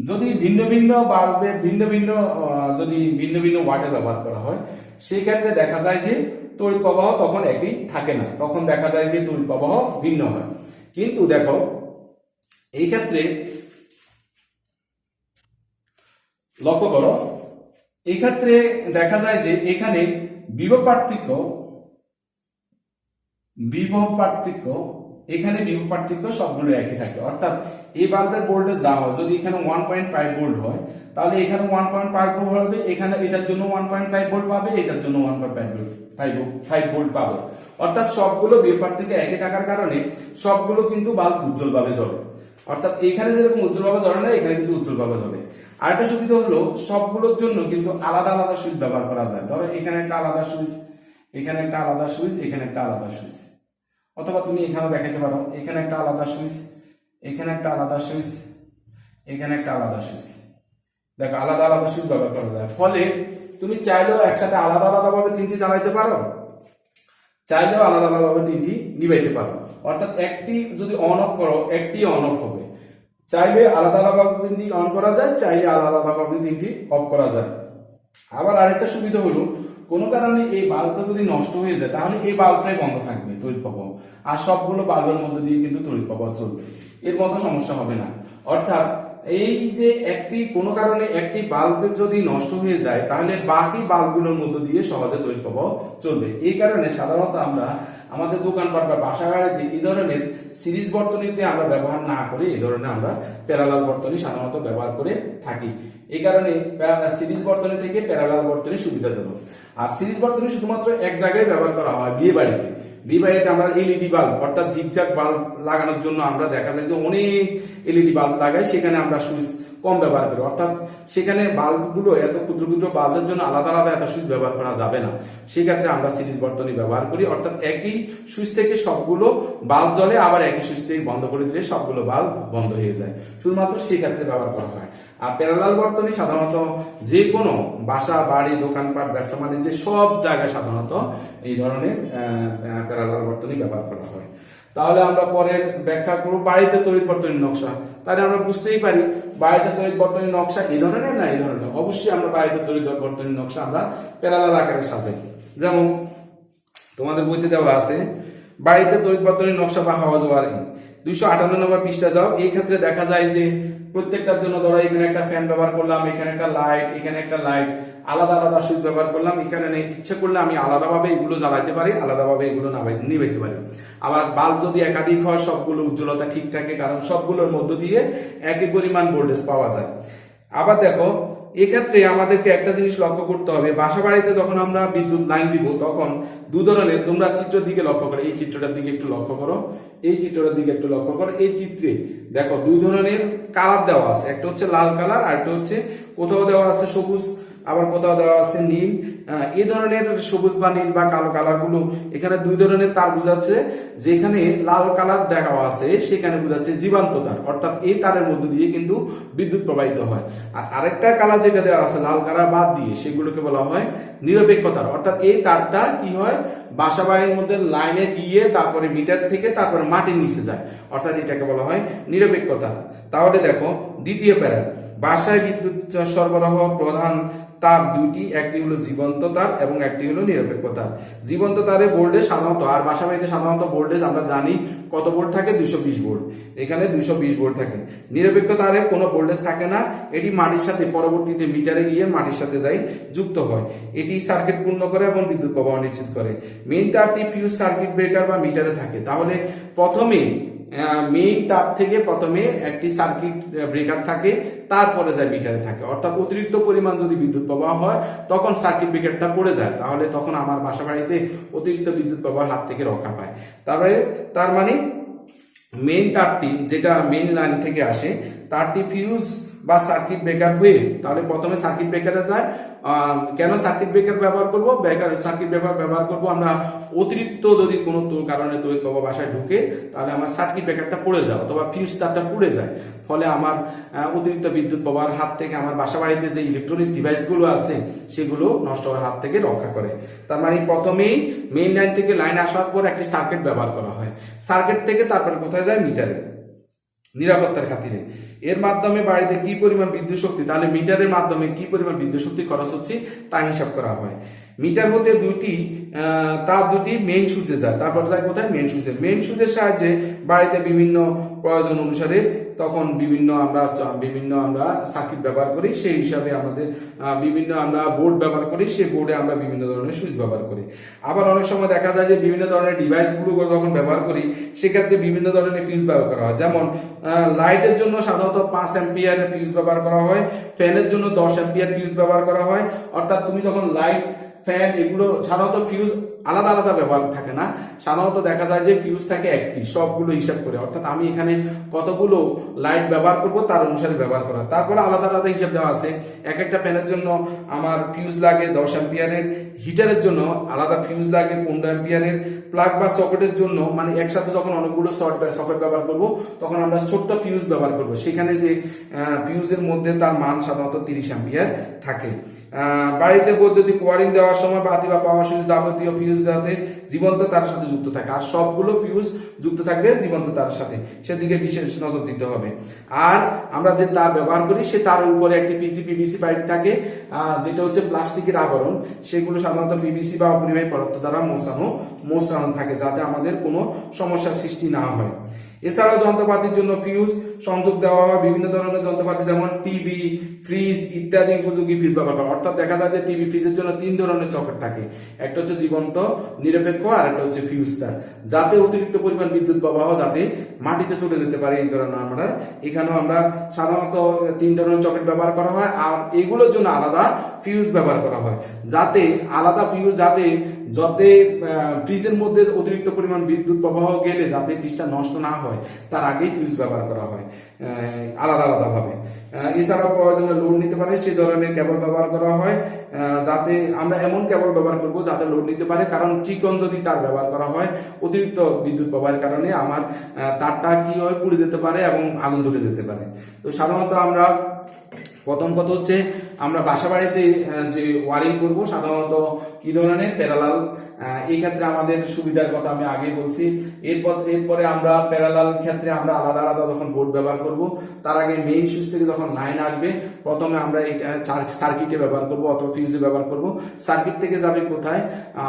যদি ভিন্ন ভিন্ন বাল্বে ভিন্ন ভিন্ন ওয়াটে ব্যবহার করা হয়, সেই ক্ষেত্রে দেখা যায় যে তড়িৎ প্রবাহ তখন একই থাকে না, তখন দেখা যায় যে তড়িৎ প্রবাহ ভিন্ন হয়। কিন্তু দেখো এই ক্ষেত্রে লক্ষ্য করো, এই ক্ষেত্রে দেখা যায় যে এখানে বিভব পার্থক্য সবগুলো একই থাকে, অর্থাৎ এই বাল্বের ভোল্টেজ যা হয়, যদি এখানে 1.5 ভোল্ট হয় তাহলে এখানে 1.5 ভোল্ট হবে, এখানে এটার জন্য 1.5 ভোল্ট পাবে, এটার জন্য 1.5 ভোল্ট পাবে, অর্থাৎ সবগুলো বিভব পার্থক্য একই থাকার কারণে সবগুলো কিন্তু বাল্ব উজ্জ্বলভাবে জ্বলে, অর্থাৎ এখানে যেরকম উজ্জ্বলভাবে জ্বলে না এখানে কিন্তু উজ্জ্বলভাবে জ্বলে। আরেকটা সুবিধা হলো, সবগুলোর জন্য কিন্তু আলাদা আলাদা সুইচ ব্যবহার করা যায়। ধরো এখানে একটা আলাদা সুইচ, এখানে একটা আলাদা সুইচ, এখানে একটা আলাদা সুইচ, অথবা তুমি এখানেও দেখাতে পারো, এখানে একটা আলাদা সুইচ, এখানে একটা আলাদা সুইচ, এখানে একটা আলাদা সুইচ। দেখো আলাদা আলাদা সুইচ ব্যবহার করা যায়, ফলে তুমি চাইলেও একসাথে আলাদা আলাদা ভাবে তিনটি জ্বালাইতে পারো, চাইলেও আলাদা আলাদা ভাবে তিনটি নিভাইতে পারো, অর্থাৎ একটি যদি অন অফ করো একটি অন অফ হবে, চাইলে আলাদা আলাদা ভাবে তিনটি অন করা যায়, চাইলে আলাদা আলাদা ভাবে তিনটি অফ করা যায়। আবার আরেকটা সুবিধা হলো, কোনো কারণে এই বাল্বটা যদি নষ্ট হয়ে যায় তাহলে এই বাল্বটাই বন্ধ থাকবে তড়িৎ প্রবাহ, আর সবগুলো বাল্বের মধ্যে দিয়ে কিন্তু তড়িৎ প্রবাহ চলবে, এর মতো সমস্যা হবে না। অর্থাৎ এই যে কোনো কারণে একটি বাল্বের যদি নষ্ট হয়ে যায় তাহলে বাকি বাল্বগুলোর মধ্যে দিয়ে সহজে তড়িৎ প্রবাহ চলবে। এই কারণে সাধারণত আমরা আমাদের দোকানপাট বা বাসা বাড়িতে এই ধরনের সিরিজ বর্তনীতে আমরা ব্যবহার না করে এই ধরনের আমরা প্যারালাল বর্তনী সাধারণত ব্যবহার করে থাকি। এই কারণে সিরিজ বর্তনী থেকে প্যারালাল বর্তনী সুবিধাজনক। আর সিরিজ বর্তনী শুধুমাত্র এক জায়গায় ব্যবহার করা হয় বিয়ে বাড়িতে। বিয়ে বাড়িতে আমরা এলইডি বাল্ব অর্থাৎ ঝিকঝাক বাল্ব লাগানোর জন্য আমরা দেখা যায় যে অনেক এলইডি বাল্ব লাগাই, সেখানে আমরা সুইচ কম ব্যবহার করি, অর্থাৎ সেখানে বাল্বগুলো এত ক্ষুদ্র ক্ষুদ্র বাল্বের জন্য আলাদা আলাদা এত সুইচ ব্যবহার করা যাবে না। সেক্ষেত্রে আমরা সিরিজ বর্তনী ব্যবহার করি, অর্থাৎ একই সুইচ থেকে সবগুলো বাল্ব জ্বলে, আবার একই সুইচ থেকে বন্ধ করে দিলে সবগুলো বাল্ব বন্ধ হয়ে যায়, শুধুমাত্র সেই ক্ষেত্রে ব্যবহার করা হয়। আর প্যারালাল বর্তনী সাধারণত যে কোনো বাসা বাড়ি দোকানপাট ব্যবসা বাণিজ্যে সব জায়গায় সাধারণত এই ধরনের প্যারালাল বর্তনী ব্যবহার করা হয়। তাহলে আমরা পরে ব্যাখ্যা করব বাড়িতে তড়িৎ বর্তনীর নকশা। তাহলে আমরা বুঝতেই পারি বাড়িতে তড়িৎ বর্তনীর নকশা এই ধরনের না এই ধরনের। অবশ্যই আমরা বাড়িতে তড়িৎ বর্তনীর নকশা আমরা প্যারালাল আকারে সাজাই। যেমন তোমাদের বইতে দেওয়া আছে বাড়িতে তড়িৎ বর্তনীর নকশা বা হাওয়াজ ওয়ারিং, 258 নম্বর পৃষ্ঠা যাও। এই ক্ষেত্রে দেখা যায় যে প্রত্যেকটার জন্য ধরো এখানে একটা ফ্যান ব্যবহার করলাম, এখানে একটা লাইট, এখানে একটা লাইট, আলাদা আলাদা সুইচ ব্যবহার করলাম। এখানে ইচ্ছে করলে আমি আলাদাভাবে এগুলো জ্বালাতে পারি, আলাদাভাবে এগুলো নিভাইতে পারি। আবার বাল্ব যদি একাধিক হয় সবগুলো উজ্জ্বলতা ঠিক থাকে, কারণ সবগুলোর মধ্য দিয়ে একই পরিমাণ ভোল্টেজ পাওয়া যায়। আবার দেখো এক্ষেত্রে আমাদেরকে একটা জিনিস লক্ষ্য করতে হবে, বাসা বাড়িতে যখন আমরা বিদ্যুৎ লাইন দিব তখন দু ধরনের, তোমরা চিত্রের দিকে লক্ষ্য করো, এই চিত্রটার দিকে একটু লক্ষ্য করো, এই চিত্রটার দিকে একটু লক্ষ্য করো। এই চিত্রে দেখো দুই ধরনের কালার দেওয়া আছে, একটা হচ্ছে লাল কালার আর একটা হচ্ছে কোথাও দেওয়া আছে সবুজ, আবার কোথাও দেওয়া আছে নীল। এই ধরনের সবুজ বা নীল বা কালো কালার গুলো এখানে দুই ধরনের তার বুঝাচ্ছে। যেখানে লাল কালার দেওয়া আছে সেখানে বুঝাচ্ছে জীবান্ত তার, অর্থাৎ এই তারের মধ্য দিয়ে কিন্তু বিদ্যুৎ প্রবাহিত হয়। আর আরেকটা কালার যেটা দেওয়া আছে লাল কালার বাদ দিয়ে সেগুলোকে বলা হয় নিরপেক্ষ তার, অর্থাৎ এই তারটা কি হয় বাসা বাড়ির মধ্যে লাইনে গিয়ে তারপরে মিটার থেকে তারপরে মাটির নিচে যায়, অর্থাৎ এটাকে বলা হয় নিরপেক্ষ তার। তাহলে দেখো দ্বিতীয় প্যারা, বাসায় বিদ্যুৎ সরবরাহ প্রধান তার দুইটি, একটি হলো জীবন্ত তার এবং একটি হলো নিরপেক্ষ তার। জীবন্ত তারে ভোল্টেজ সাধারণত, আর বাসা বাড়িতে সাধারণত ভোল্টেজ আমরা জানি কত ভোল্ট থাকে, 220 ভোল্ট, এখানে 220 ভোল্ট থাকে। নিরপেক্ষ তারে কোনো ভোল্টেজ থাকে না, এটি মাটির সাথে পরবর্তীতে মিটারে গিয়ে মাটির সাথে যাই যুক্ত হয়। এটি সার্কিট পূর্ণ করে এবং বিদ্যুৎ প্রবাহ নিশ্চিত করে। মেইন তারটি ফিউজ সার্কিট ব্রেকার বা মিটারে থাকে। তাহলে প্রথমে মেইন তার থেকে প্রথমে একটি সার্কিট ব্রেকার থাকে, তারপরে যায় মিটারে থাকে, অর্থাৎ অতিরিক্ত পরিমাণ যদি বিদ্যুৎ প্রবাহ হয় তখন সার্কিট ব্রেকারটা পড়ে যায়, তাহলে তখন আমার বাসা বাড়িতে অতিরিক্ত বিদ্যুৎ প্রবাহের হাত থেকে রক্ষা পায়। তার মানে মেইন তারটি যেটা মেইন লাইন থেকে আসে তারটি ফিউজ বা সার্কিট ব্রেকার হয়ে, তাহলে প্রথমে সার্কিট ব্রেকারে যায়। কেন সার্কিট ব্রেকার ব্যবহার করব? সার্কিট ব্রেকার ব্যবহার করব আমরা অতিরিক্ত যদি কোনো কারণে তড়িৎ প্রবাহ বাসায় ঢুকে, তাহলে আমার সার্কিট ব্রেকারটা পড়ে যায় অথবা ফিউজ তারটা পুড়ে যায়, ফলে আমার অতিরিক্ত বিদ্যুৎ প্রবাহের হাত থেকে আমার বাসা বাড়িতে যে ইলেকট্রনিক্স ডিভাইসগুলো আছে সেগুলো নষ্ট হওয়ার হাত থেকে রক্ষা করে। তার মানে প্রথমেই মেইন লাইন থেকে লাইন আসার পর একটি সার্কিট ব্যবহার করা হয়, সার্কিট থেকে তারপরে কোথায় যায় মিটারে, নিরাপত্তার খাতিরে। এর মাধ্যমে বাড়িতে কি পরিমাণ বিদ্যুৎ শক্তি, তাহলে মিটারের মাধ্যমে কি পরিমাণ বিদ্যুৎ শক্তি খরচ হচ্ছে তা হিসাব করা হয়। মিটার হতে তার দুটি মেইন সুইচে যায়, তারপর যায় কোথায় মেইন সুইচে। মেইন সুইচের সাহায্যে বাড়িতে বিভিন্ন প্রয়োজন অনুসারে তখন বিভিন্ন আমরা সার্কিট ব্যবহার করি, সেই হিসাবে আমাদের বিভিন্ন আমরা বোর্ড ব্যবহার করি, সেই বোর্ডে আমরা বিভিন্ন ধরনের সুইচ ব্যবহার করি। আবার অনেক সময় দেখা যায় যে বিভিন্ন ধরনের ডিভাইসগুলো যখন ব্যবহার করি সেক্ষেত্রে বিভিন্ন ধরনের ফিউজ ব্যবহার করা হয়। যেমন লাইটের জন্য সাধারণত 5 অ্যাম্পিয়ারের ফিউজ ব্যবহার করা হয়, ফ্যানের জন্য 10 অ্যাম্পিয়ার ফিউজ ব্যবহার করা হয়। অর্থাৎ তুমি যখন লাইট ফ্যান এগুলো সাধারণত ফিউজ আলাদা আলাদা ব্যবহার থাকে না, সাধারণত দেখা যায় যে ফিউজ থাকে একটি, সবগুলো হিসাব করে, অর্থাৎ আমি এখানে কতগুলো লাইট ব্যবহার করব তার অনুসারে ব্যবহার করা। তারপরে আলাদা আলাদা হিসাব দেওয়া আছে, এক একটা ফ্যানের জন্য আমার ফিউজ লাগে 10 অ্যাম্পিয়ারের, হিটারের জন্য আলাদা ফিউজ লাগে 15 অ্যাম্পিয়ারের, প্লাগ বা সকেটের জন্য মানে একসাথে যখন অনেকগুলো সকেট ব্যবহার করব তখন আমরা ছোট্ট ফিউজ ব্যবহার করব, সেখানে যে ফিউজের মধ্যে তার মান সাধারণত 30 অ্যাম্পিয়ার থাকে। বাড়িতে বৈদ্যুতিক ওয়ারিং দেওয়ার সময় বাতি বা পাওয়ার সুইচ যাবতীয় ফিউজ যাতে জীবন্ত তারের সাথে যুক্ত থাকে, আর সবগুলো ফিউজ যুক্ত থাকবে জীবন্ত তারের সাথে, সেদিকে বিশেষ নজর দিতে হবে। আর আমরা যে তার ব্যবহার করি সে তার উপরে একটি পিভিসি পাইপ থাকে, যেটা হচ্ছে প্লাস্টিকের আবরণ, সেগুলো সাধারণত পিভিসি বা অপরিবাহী পদার্থ দ্বারা মোছানো থাকে, যাতে আমাদের কোনো সমস্যার সৃষ্টি না হয়। এছাড়াও যন্ত্রপাতির জন্য ফিউজ সংযোগ দেওয়া হয়। বিভিন্ন ধরনের যন্ত্রপাতি যেমন টিভি, ফ্রিজ ইত্যাদি উপযোগী ফিউজ ব্যবহার করা হয়। অর্থাৎ দেখা যায় যে টিভি, ফ্রিজের জন্য 3 ধরনের সকেট থাকে, একটা হচ্ছে জীবন্ত, নিরপেক্ষ, আর একটা হচ্ছে ফিউজ তার, যাতে অতিরিক্ত পরিমাণ বিদ্যুৎ প্রবাহ যাতে মাটিতে চলে যেতে পারে এই কারণে আমরা এখানেও আমরা সাধারণত 3 ধরনের সকেট ব্যবহার করা হয়। আর এগুলোর জন্য আলাদা ফিউজ ব্যবহার করা হয়, যাতে আলাদা ফিউজ যাতে ফ্রিজের মধ্যে অতিরিক্ত পরিমাণ বিদ্যুৎ প্রবাহ গেলে যাতে ফ্রিজটা নষ্ট না হয় তার আগেই ফিউজ ব্যবহার করা হয় আলাদা আলাদা ভাবে। এছাড়াও প্রয়োজনে লোড নিতে পারে সেই ধরনের কেবল ব্যবহার করা হয়, যাতে আমরা এমন কেবল ব্যবহার করব যাতে লোড নিতে পারে। কারণ চিকন যদি তার ব্যবহার করা হয় অতিরিক্ত বিদ্যুৎ প্রবাহের কারণে আমার তারটা কি হয় পুড়ে যেতে পারে এবং আগুন ধরে যেতে পারে। তো সাধারণত আমরা প্রথম কথা হচ্ছে আমরা বাসা বাড়িতে যে ওয়ারিং করব সাধারণত কি ধরনের প্যারালাল, এই ক্ষেত্রে আমাদের সুবিধার কথা আমি আগেই বলছি। এরপরে আমরা প্যারালাল ক্ষেত্রে আমরা আলাদা আলাদা যখন বোর্ড ব্যবহার করব তার আগে মেইন সুইচ থেকে যখন লাইন আসবে প্রথমে আমরা এটা সার্কিটে ব্যবহার করব অথবা ফিউজে ব্যবহার করব। সার্কিট থেকে যাবে কোথায়?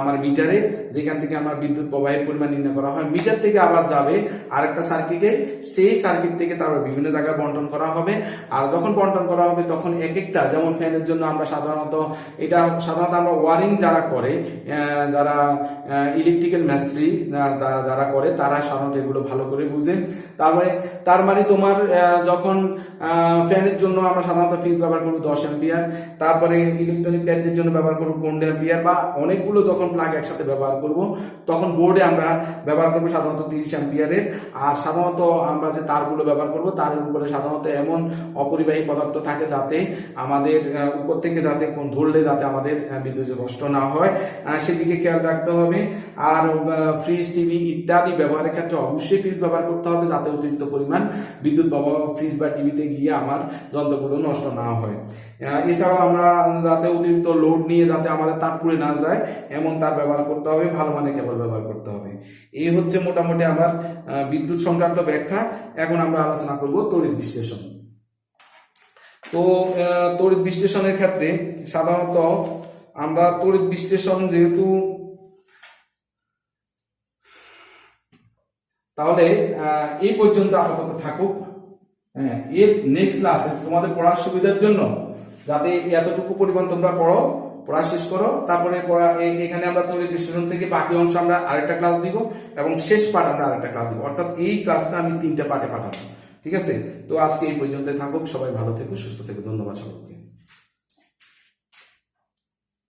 আমার মিটারে, যেখান থেকে আমার বিদ্যুৎ প্রবাহের পরিমাণ নির্ণয় করা হয়। মিটার থেকে আবার যাবে আরেকটা সার্কিটে, সেই সার্কিট থেকে তারপর বিভিন্ন জায়গায় বন্টন করা হবে। আর যখন বন্টন করা হবে তখন এক একটা, যেমন ফ্যানের জন্য আমরা সাধারণত আমরা ওয়ারিং যারা করে, যারা ইলেকট্রিক্যাল মিস্ত্রি যারা করে তারা সাধারণত এগুলো ভালো করে বুঝে। তার মানে তোমার যখন ফ্যানের জন্য আমরা সাধারণত ফিউজ ব্যবহার করবো 10 অ্যাম্পিয়ার, তারপরে ইলেকট্রনিক ট্যাপের জন্য ব্যবহার করবো 15 অ্যাম্পিয়ার, বা অনেকগুলো যখন প্লাগ একসাথে ব্যবহার করব তখন বোর্ডে আমরা ব্যবহার করবো সাধারণত 30 অ্যাম্পিয়ারের। আর সাধারণত আমরা যে তারগুলো ব্যবহার করব তারের উপরে সাধারণত এমন অপরিবাহী পদার্থ থাকে যাতে আমাদের উপর থেকে যাতে ধরলে যাতে আমাদের বিদ্যুৎ নষ্ট না হয় সেদিকে খেয়াল রাখতে হবে। আর ফ্রিজ, টিভি ইত্যাদি ব্যবহারের ক্ষেত্রে অবশ্যই ফ্রিজ ব্যবহার করতে হবে যাতে অতিরিক্ত পরিমাণ বিদ্যুৎ প্রবাহ ফ্রিজ বা টিভিতে গিয়ে আমার যন্ত্রগুলো নষ্ট না হয়। এছাড়াও আমরা যাতে অতিরিক্ত লোড নিয়ে যাতে আমাদের তার পুড়ে না যায় এমন তার ব্যবহার করতে হবে, ভালো মানের কেবল ব্যবহার করতে হবে। এই হচ্ছে মোটামুটি আমার বিদ্যুৎ সংক্রান্ত ব্যাখ্যা। এখন আমরা আলোচনা করব তড়িৎ বিশ্লেষণ। তো তড়িৎ বিশ্লেষণের ক্ষেত্রে সাধারণত আমরা তড়িৎ বিশ্লেষণ যেহেতু, তাহলে এই পর্যন্ত আপাতত থাকুক। এর নেক্সট ক্লাসে তোমাদের পড়ার সুবিধার জন্য যাতে এতটুকু পরিমাণ তোমরা পড়া শেষ করো, তারপরে এখানে আমরা তড়িৎ বিশ্লেষণ থেকে বাকি অংশ আমরা আরেকটা ক্লাস দিব এবং শেষ পার্ট আমরা আরেকটা ক্লাস দিব। অর্থাৎ এই ক্লাসটা আমি 3টা পার্টে পাঠাবো। ঠিক আছে? তো আজকে এই পর্যন্ত থাকুক। সবাই ভালো থেকো, সুস্থ থেকো। ধন্যবাদ সকলকে।